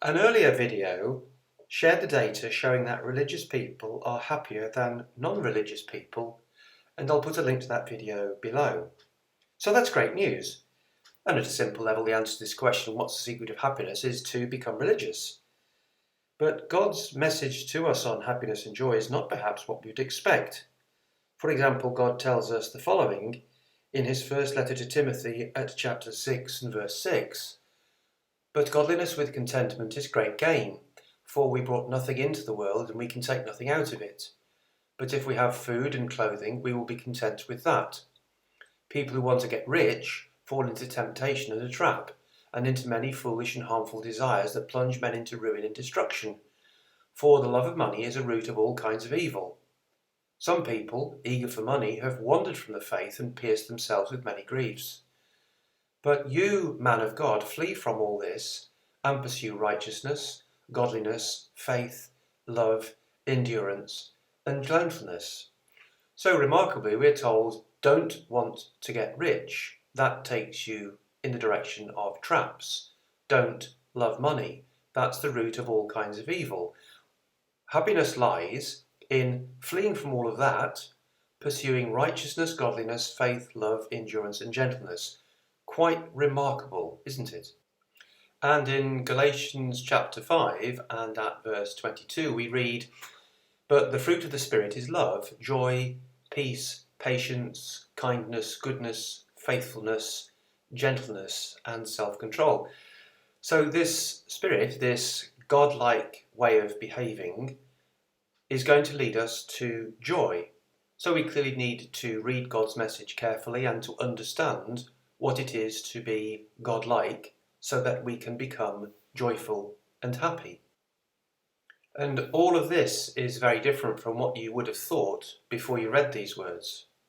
An earlier video shared the data showing that religious people are happier than non-religious people, and I'll put a link to that video below. So that's great news. And at a simple level, the answer to this question, what's the secret of happiness, is to become religious. But God's message to us on happiness and joy is not perhaps what we'd expect. For example, God tells us the following in his first letter to Timothy at chapter 6 and verse 6. But godliness with contentment is great gain, for we brought nothing into the world and we can take nothing out of it. But if we have food and clothing, we will be content with that. People who want to get rich fall into temptation and a trap, and into many foolish and harmful desires that plunge men into ruin and destruction. For the love of money is a root of all kinds of evil. Some people, eager for money, have wandered from the faith and pierced themselves with many griefs. But you, man of God, flee from all this and pursue righteousness, godliness, faith, love, endurance, and gentleness. So remarkably, we're told, don't want to get rich. That takes you in the direction of traps. Don't love money. That's the root of all kinds of evil. Happiness lies in fleeing from all of that, pursuing righteousness, godliness, faith, love, endurance, and gentleness. Quite remarkable, isn't it? And in Galatians chapter 5 and at verse 22 we read, "But the fruit of the Spirit is love, joy, peace, patience, kindness, goodness, faithfulness, gentleness, and self-control." So this Spirit, this God-like way of behaving, is going to lead us to joy. So we clearly need to read God's message carefully and to understand what it is to be God-like so that we can become joyful and happy. And all of this is very different from what you would have thought before you read these words.